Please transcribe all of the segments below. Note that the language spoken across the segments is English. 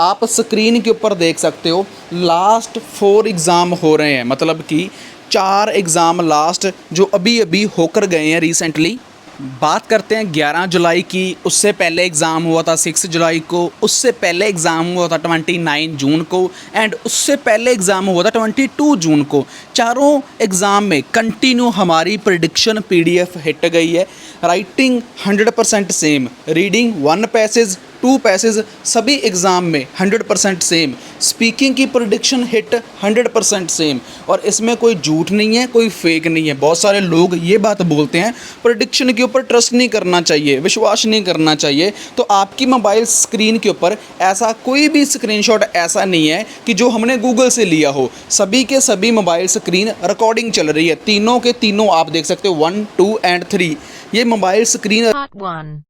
आप स्क्रीन के ऊपर देख सकते हो लास्ट 4 एग्ज़ाम हो रहे हैं, मतलब कि 4 एग्ज़ाम लास्ट जो अभी अभी होकर गए हैं रिसेंटली। बात करते हैं 11 जुलाई की, उससे पहले एग्ज़ाम हुआ था 6 जुलाई को, उससे पहले एग्ज़ाम हुआ था 29 जून को, एंड उससे पहले एग्ज़ाम हुआ था 22 जून को। चारों एग्ज़ाम में कंटिन्यू हमारी प्रिडिक्शन PDF हिट गई है। Writing 100% same, reading 1 passage 2 passage सभी एग्ज़ाम में 100% सेम, स्पीकिंग की प्रिडिक्शन हिट 100% सेम। और इसमें कोई झूठ नहीं है, कोई फेक नहीं है। बहुत सारे लोग ये बात बोलते हैं प्रिडिक्शन के ऊपर ट्रस्ट नहीं करना चाहिए, विश्वास नहीं करना चाहिए। तो आपकी मोबाइल स्क्रीन के ऊपर ऐसा कोई भी स्क्रीनशॉट ऐसा नहीं है कि जो हमने गूगल से लिया हो। सभी के सभी मोबाइल स्क्रीन रिकॉर्डिंग चल रही है, तीनों के तीनों आप देख सकते हो 1, 2 एंड 3। ये mobile screen. Part 1.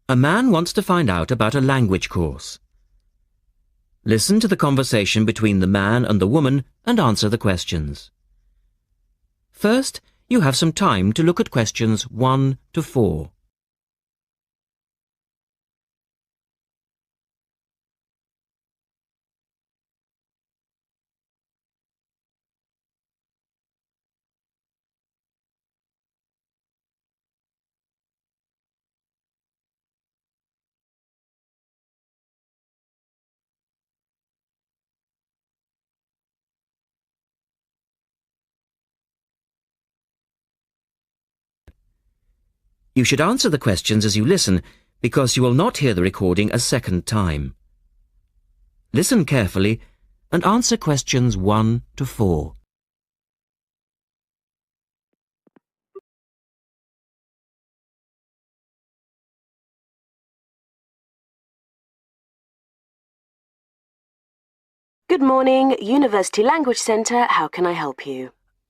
A man wants to find out about a language course. Listen to the conversation between the man and the woman and answer the questions. First, you have some time to look at questions 1 to 4. You should answer the questions as you listen, because you will not hear the recording a second time. Listen carefully and answer questions 1 to 4. Good morning, University Language Centre. How can I help you?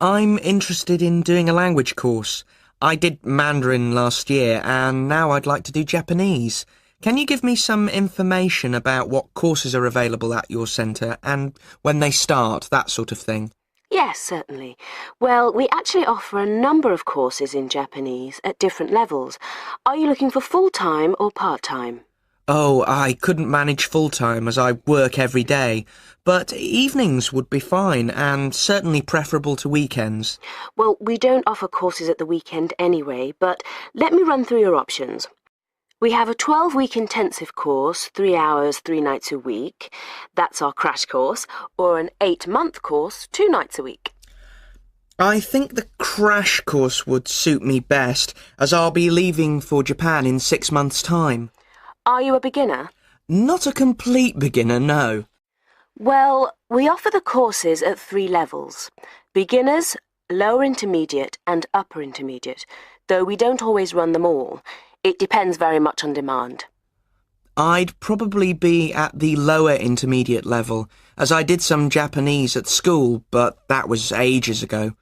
I'm interested in doing a language course. I did Mandarin last year and now I'd like to do Japanese. Can you give me some information about what courses are available at your centre and when they start, that sort of thing? Yes, certainly. Well, we actually offer a number of courses in Japanese at different levels. Are you looking for full-time or part-time? Oh, I couldn't manage full-time as I work every day, but evenings would be fine and certainly preferable to weekends. Well, we don't offer courses at the weekend anyway, but let me run through your options. We have a 12-week intensive course, 3 hours, 3 nights a week. That's our crash course. Or an 8-month course, 2 nights a week. I think the crash course would suit me best, as I'll be leaving for Japan in 6 months' time. Are you a beginner? Not a complete beginner, no. Well, we offer the courses at 3 levels. Beginners, lower intermediate and upper intermediate, though we don't always run them all. It depends very much on demand. I'd probably be at the lower intermediate level, as I did some Japanese at school, but that was ages ago.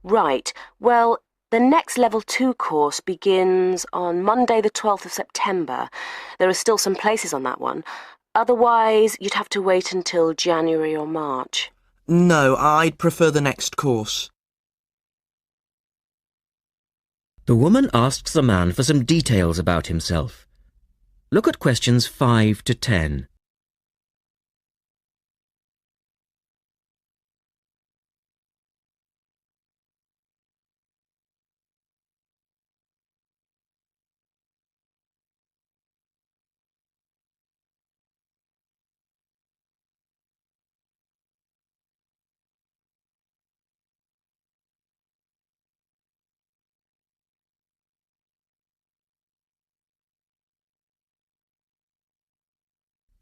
Right. Well, the next Level 2 course begins on Monday the 12th of September. There are still some places on that one. Otherwise, you'd have to wait until January or March. No, I'd prefer the next course. The woman asks the man for some details about himself. Look at questions 5 to 10.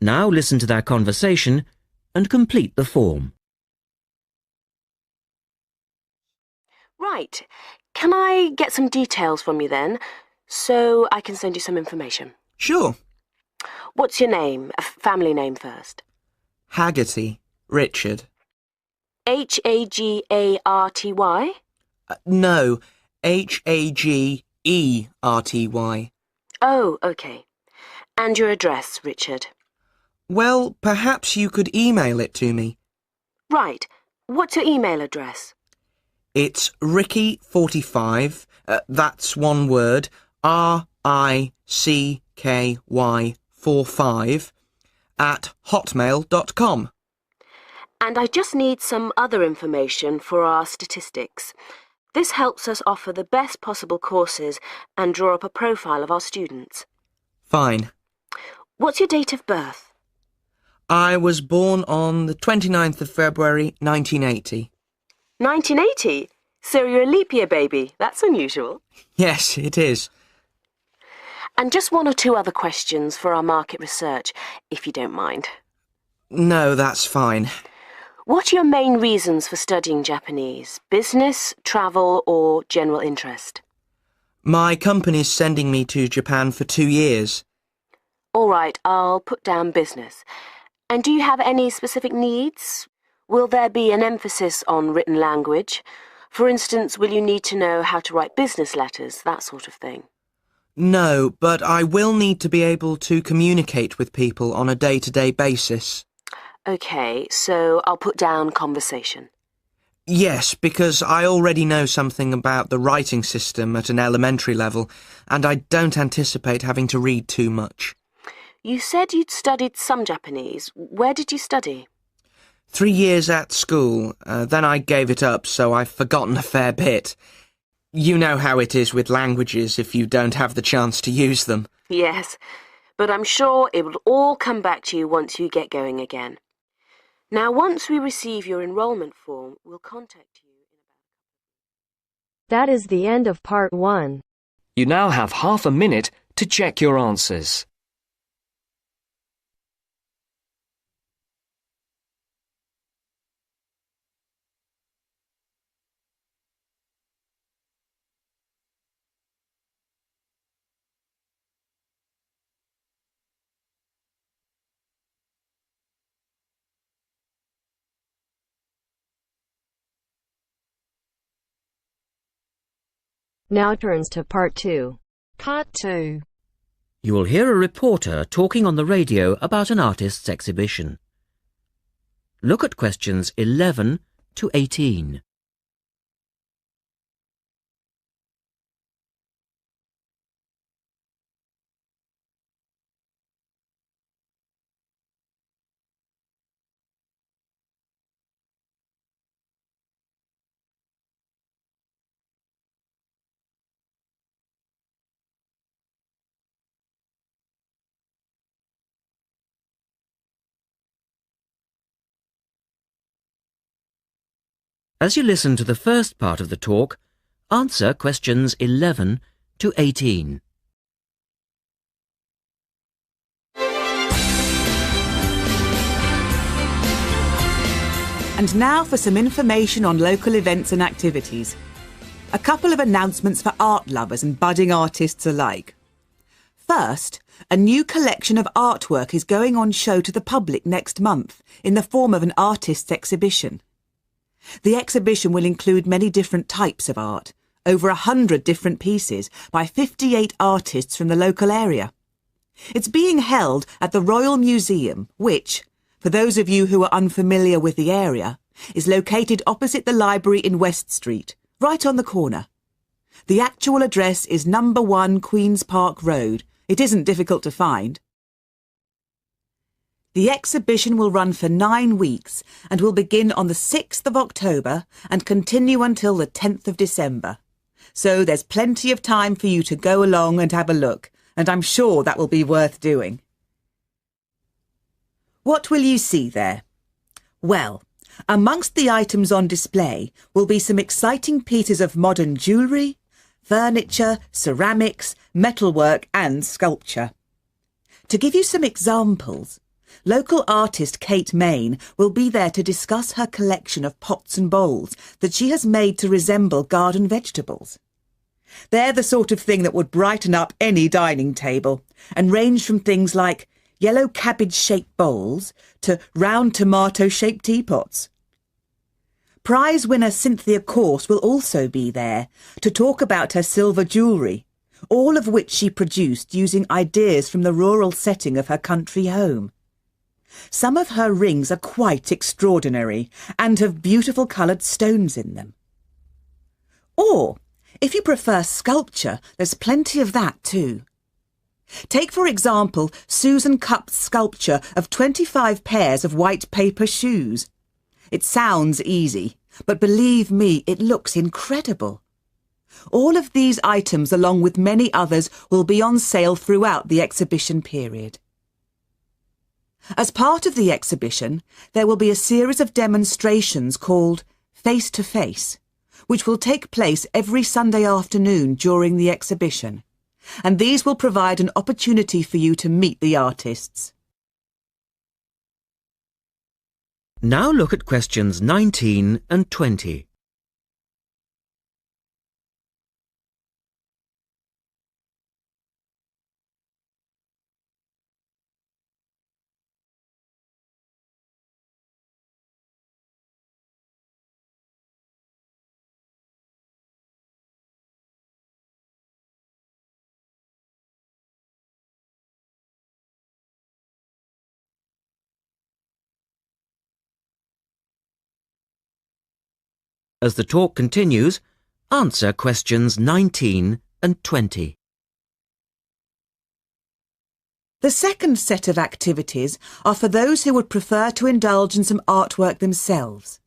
Now listen to their conversation and complete the form. Right. Can I get some details from you then, so I can send you some information? Sure. What's your name? A family name first. Haggerty. Richard. Hagarty? No, Hagerty. Oh, OK. And your address, Richard? Well, perhaps you could email it to me. Right. What's your email address? It's Ricky45, that's one word, RICKY45, @hotmail.com. And I just need some other information for our statistics. This helps us offer the best possible courses and draw up a profile of our students. Fine. What's your date of birth? I was born on the 29th of February, 1980. 1980? So you're a leap year baby. That's unusual. Yes, it is. And just one or two other questions for our market research, if you don't mind. No, that's fine. What are your main reasons for studying Japanese? Business, travel, or general interest? My company's sending me to Japan for 2 years. All right, I'll put down business. And do you have any specific needs? Will there be an emphasis on written language? For instance, will you need to know how to write business letters, that sort of thing? No, but I will need to be able to communicate with people on a day-to-day basis. OK, so I'll put down conversation. Yes, because I already know something about the writing system at an elementary level, and I don't anticipate having to read too much. You said you'd studied some Japanese. Where did you study? 3 years at school, then I gave it up, so I've forgotten a fair bit. You know how it is with languages if you don't have the chance to use them. Yes, but I'm sure it will all come back to you once you get going again. Now, once we receive your enrolment form, we'll contact you. That is the end of part 1. You now have half a minute to check your answers. Now turns to part 2. Part 2. You will hear a reporter talking on the radio about an artist's exhibition. Look at questions 11 to 18. As you listen to the first part of the talk, answer questions 11 to 18. And now for some information on local events and activities. A couple of announcements for art lovers and budding artists alike. First, a new collection of artwork is going on show to the public next month in the form of an artist's exhibition. The exhibition will include many different types of art, over 100 different pieces by 58 artists from the local area. It's being held at the Royal Museum, which, for those of you who are unfamiliar with the area, is located opposite the library in West Street, right on the corner. The actual address is number 1 Queen's Park Road. It isn't difficult to find. The exhibition will run for 9 weeks and will begin on the 6th of October and continue until the 10th of December. So there's plenty of time for you to go along and have a look, and I'm sure that will be worth doing. What will you see there? Well, amongst the items on display will be some exciting pieces of modern jewellery, furniture, ceramics, metalwork and sculpture. To give you some examples, local artist Kate Main will be there to discuss her collection of pots and bowls that she has made to resemble garden vegetables. They're the sort of thing that would brighten up any dining table and range from things like yellow cabbage-shaped bowls to round tomato-shaped teapots. Prize winner Cynthia Corse will also be there to talk about her silver jewellery, all of which she produced using ideas from the rural setting of her country home. Some of her rings are quite extraordinary and have beautiful coloured stones in them. Or, if you prefer sculpture, there's plenty of that too. Take, for example, Susan Cupp's sculpture of 25 pairs of white paper shoes. It sounds easy, but believe me, it looks incredible. All of these items, along with many others, will be on sale throughout the exhibition period. As part of the exhibition, there will be a series of demonstrations called Face to Face, which will take place every Sunday afternoon during the exhibition, and these will provide an opportunity for you to meet the artists. Now look at questions 19 and 20. As the talk continues, answer questions 19 and 20. The second set of activities are for those who would prefer to indulge in some artwork themselves.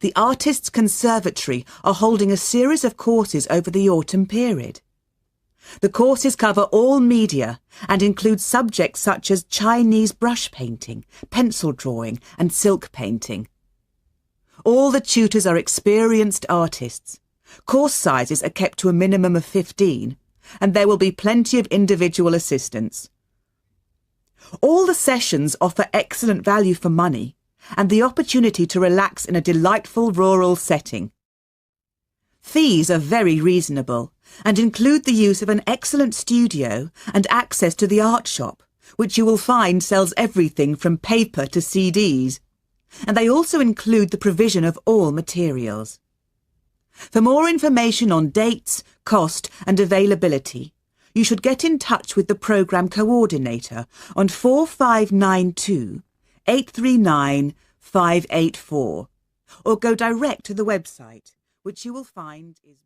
The Artists' Conservatory are holding a series of courses over the autumn period. The courses cover all media and include subjects such as Chinese brush painting, pencil drawing and silk painting. All the tutors are experienced artists. Course sizes are kept to a minimum of 15, and there will be plenty of individual assistance. All the sessions offer excellent value for money and the opportunity to relax in a delightful rural setting. Fees are very reasonable and include the use of an excellent studio and access to the art shop, which you will find sells everything from paper to CDs. And they also include the provision of all materials. For more information on dates, cost and availability, you should get in touch with the programme coordinator on 4592 839 584 or go direct to the website, which you will find is...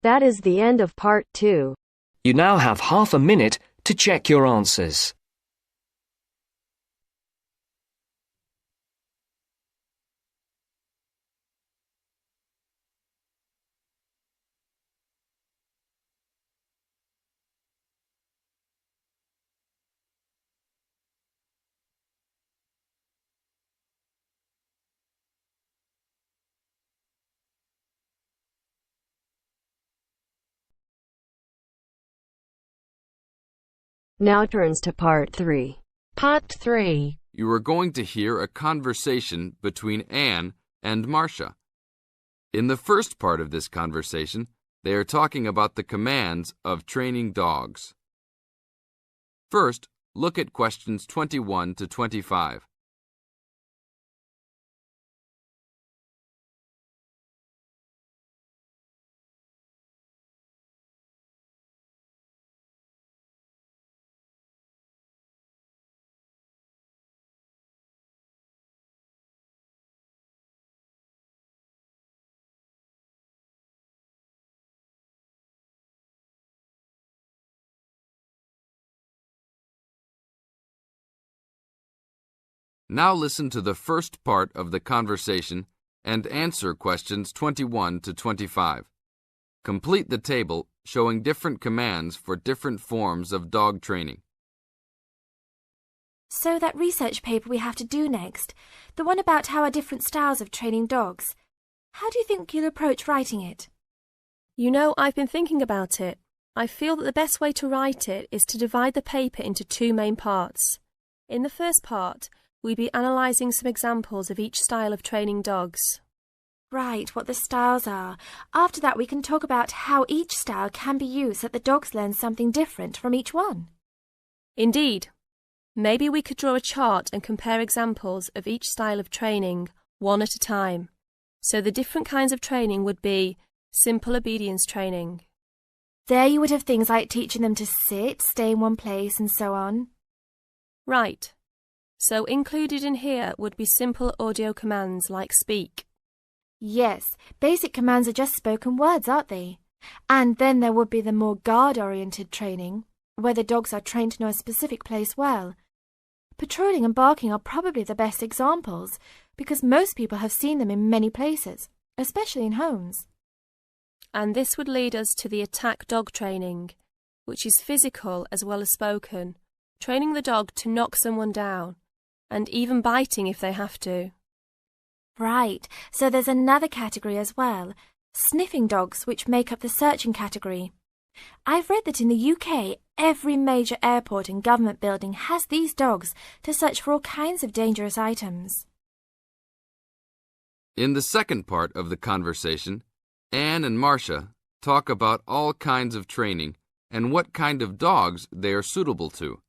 That is the end of part 2. You now have half a minute to check your answers. Now turns to part 3. Part 3. You are going to hear a conversation between Anne and Marcia. In the first part of this conversation, they are talking about the commands of training dogs. First, look at questions 21 to 25. Now listen to the first part of the conversation and answer questions 21 to 25. Complete the table showing different commands for different forms of dog training. So that research paper we have to do next, the one about how are different styles of training dogs, how do you think you'll approach writing it? You know, I've been thinking about it. I feel that the best way to write it is to divide the paper into two main parts. In the first part, we'll be analysing some examples of each style of training dogs. Right, what the styles are. After that we can talk about how each style can be used so that the dogs learn something different from each one. Indeed. Maybe we could draw a chart and compare examples of each style of training, one at a time. So the different kinds of training would be simple obedience training. There you would have things like teaching them to sit, stay in one place and so on. Right. So included in here would be simple audio commands like speak. Yes, basic commands are just spoken words, aren't they? And then there would be the more guard-oriented training, where the dogs are trained to know a specific place well. Patrolling and barking are probably the best examples, because most people have seen them in many places, especially in homes. And this would lead us to the attack dog training, which is physical as well as spoken, training the dog to knock someone down, and even biting if they have to. Right, so there's another category as well, sniffing dogs, which make up the searching category. I've read that in the UK, every major airport and government building has these dogs to search for all kinds of dangerous items. In the second part of the conversation, Anne and Marcia talk about all kinds of training and what kind of dogs they are suitable to.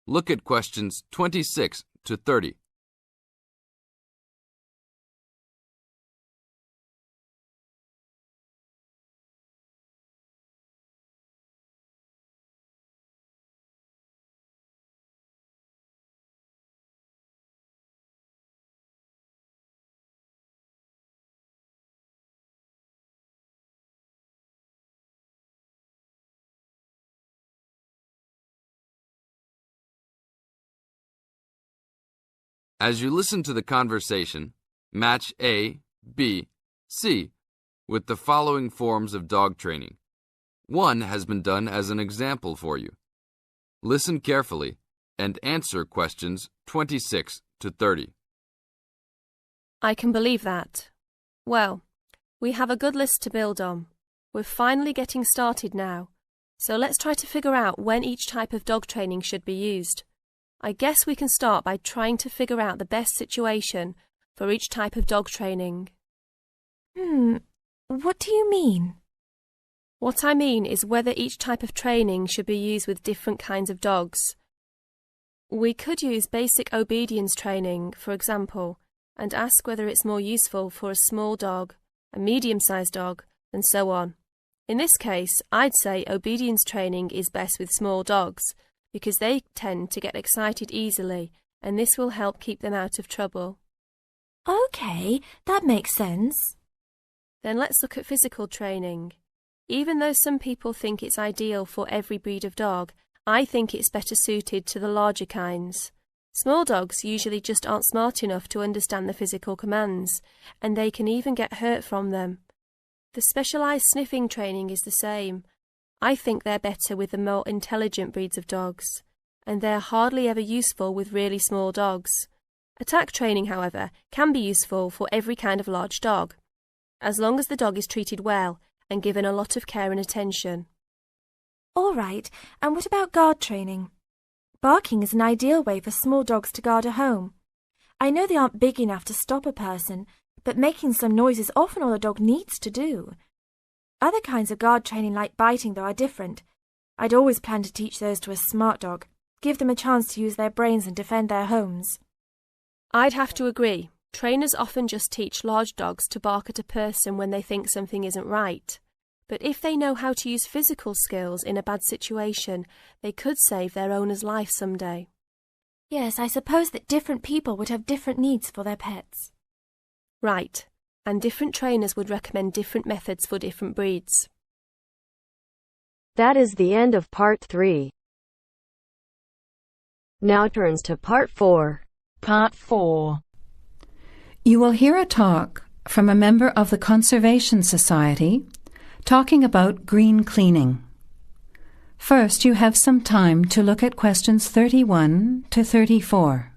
Look at questions 26 to 30. As you listen to the conversation, match A, B, C with the following forms of dog training. One has been done as an example for you. Listen carefully and answer questions 26 to 30. I can believe that. Well, we have a good list to build on. We're finally getting started now, so let's try to figure out when each type of dog training should be used. I guess we can start by trying to figure out the best situation for each type of dog training. What do you mean? What I mean is whether each type of training should be used with different kinds of dogs. We could use basic obedience training, for example, and ask whether it's more useful for a small dog, a medium-sized dog, and so on. In this case, I'd say obedience training is best with small dogs, because they tend to get excited easily, and this will help keep them out of trouble. Okay, that makes sense. Then let's look at physical training. Even though some people think it's ideal for every breed of dog, I think it's better suited to the larger kinds. Small dogs usually just aren't smart enough to understand the physical commands, and they can even get hurt from them. The specialised sniffing training is the same. I think they're better with the more intelligent breeds of dogs, and they're hardly ever useful with really small dogs. Attack training, however, can be useful for every kind of large dog, as long as the dog is treated well and given a lot of care and attention. All right, and what about guard training? Barking is an ideal way for small dogs to guard a home. I know they aren't big enough to stop a person, but making some noise is often all a dog needs to do. Other kinds of guard training like biting, though, are different. I'd always plan to teach those to a smart dog, give them a chance to use their brains and defend their homes. I'd have to agree. Trainers often just teach large dogs to bark at a person when they think something isn't right. But if they know how to use physical skills in a bad situation, they could save their owner's life someday. Yes, I suppose that different people would have different needs for their pets. Right, and different trainers would recommend different methods for different breeds. That is the end of part 3. Now turns to part 4. Part 4. You will hear a talk from a member of the Conservation Society talking about green cleaning. First, you have some time to look at questions 31 to 34.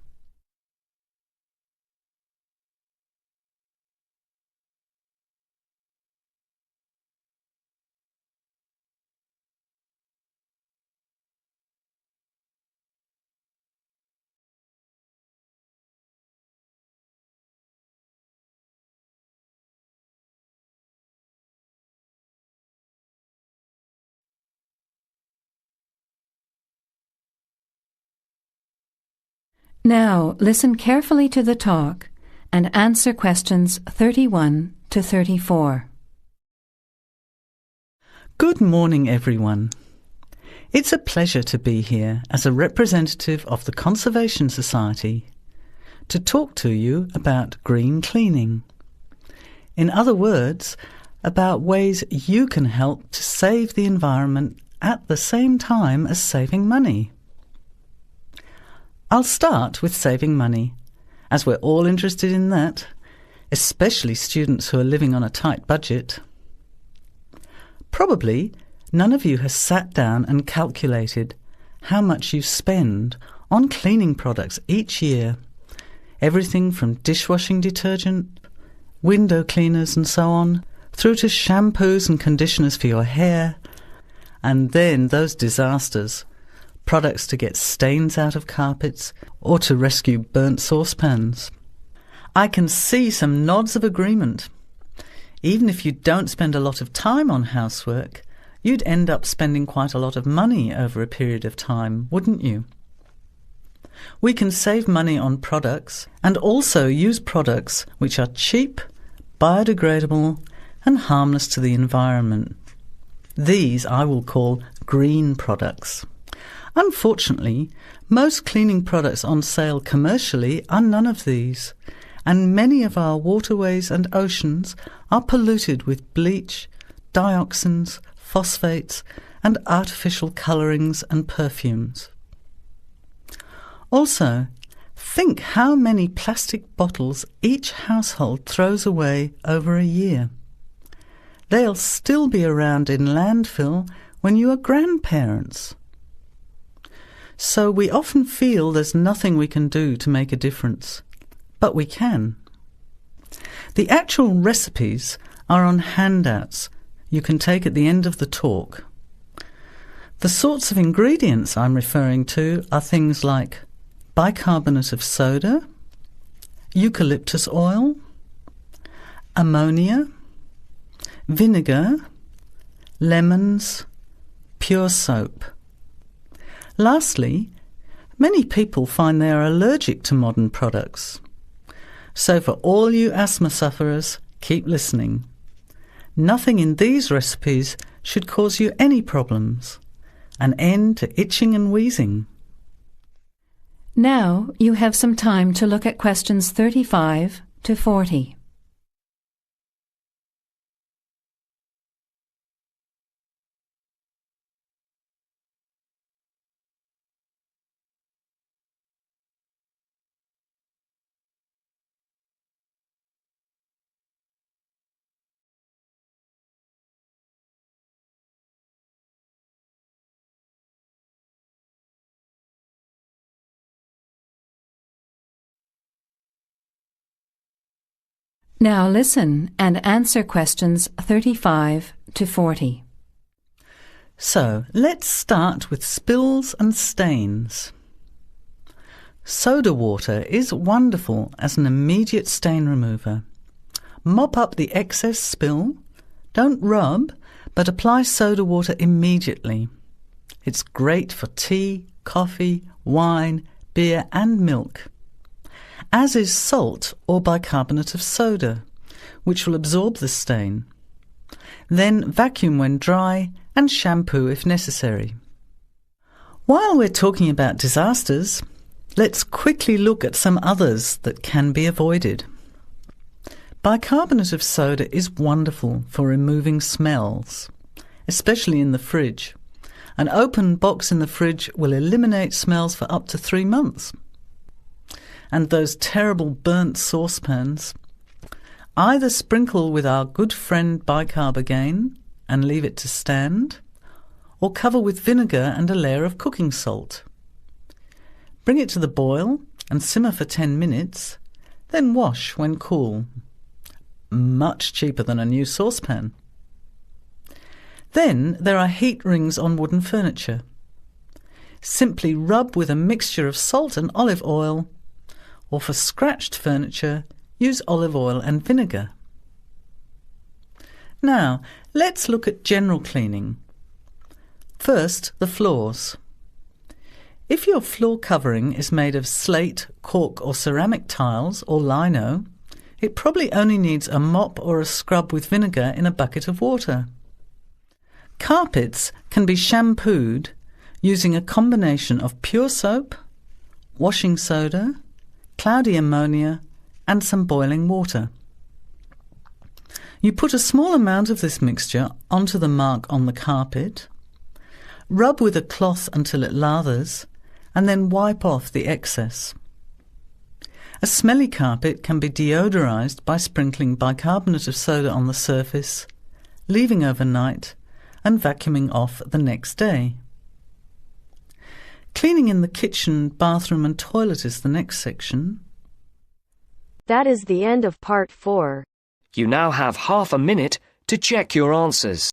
Now, listen carefully to the talk and answer questions 31 to 34. Good morning, everyone. It's a pleasure to be here as a representative of the Conservation Society to talk to you about green cleaning. In other words, about ways you can help to save the environment at the same time as saving money. I'll start with saving money, as we're all interested in that, especially students who are living on a tight budget. Probably none of you has sat down and calculated how much you spend on cleaning products each year. Everything from dishwashing detergent, window cleaners and so on, through to shampoos and conditioners for your hair, and then those disasters, products to get stains out of carpets or to rescue burnt saucepans. I can see some nods of agreement. Even if you don't spend a lot of time on housework, you'd end up spending quite a lot of money over a period of time, wouldn't you? We can save money on products and also use products which are cheap, biodegradable and harmless to the environment. These I will call green products. Unfortunately, most cleaning products on sale commercially are none of these, and many of our waterways and oceans are polluted with bleach, dioxins, phosphates and artificial colourings and perfumes. Also, think how many plastic bottles each household throws away over a year. They'll still be around in landfill when you are grandparents. So we often feel there's nothing we can do to make a difference, but we can. The actual recipes are on handouts you can take at the end of the talk. The sorts of ingredients I'm referring to are things like bicarbonate of soda, eucalyptus oil, ammonia, vinegar, lemons, pure soap. Lastly, many people find they are allergic to modern products. So for all you asthma sufferers, keep listening. Nothing in these recipes should cause you any problems. An end to itching and wheezing. Now you have some time to look at questions 35 to 40. Now listen and answer questions 35 to 40. So, let's start with spills and stains. Soda water is wonderful as an immediate stain remover. Mop up the excess spill. Don't rub, but apply soda water immediately. It's great for tea, coffee, wine, beer and milk. As is salt or bicarbonate of soda, which will absorb the stain. Then vacuum when dry and shampoo if necessary. While we're talking about disasters, let's quickly look at some others that can be avoided. Bicarbonate of soda is wonderful for removing smells, especially in the fridge. An open box in the fridge will eliminate smells for up to 3 months. And those terrible burnt saucepans, either sprinkle with our good friend bicarb again and leave it to stand, or cover with vinegar and a layer of cooking salt. Bring it to the boil and simmer for 10 minutes, then wash when cool. Much cheaper than a new saucepan. Then there are heat rings on wooden furniture. Simply rub with a mixture of salt and olive oil, or for scratched furniture, use olive oil and vinegar. Now, let's look at general cleaning. First, the floors. If your floor covering is made of slate, cork or ceramic tiles or lino, it probably only needs a mop or a scrub with vinegar in a bucket of water. Carpets can be shampooed using a combination of pure soap, washing soda, cloudy ammonia and some boiling water. You put a small amount of this mixture onto the mark on the carpet, rub with a cloth until it lathers, and then wipe off the excess. A smelly carpet can be deodorized by sprinkling bicarbonate of soda on the surface, leaving overnight, and vacuuming off the next day. Cleaning in the kitchen, bathroom and toilet is the next section. That is the end of part 4. You now have half a minute to check your answers.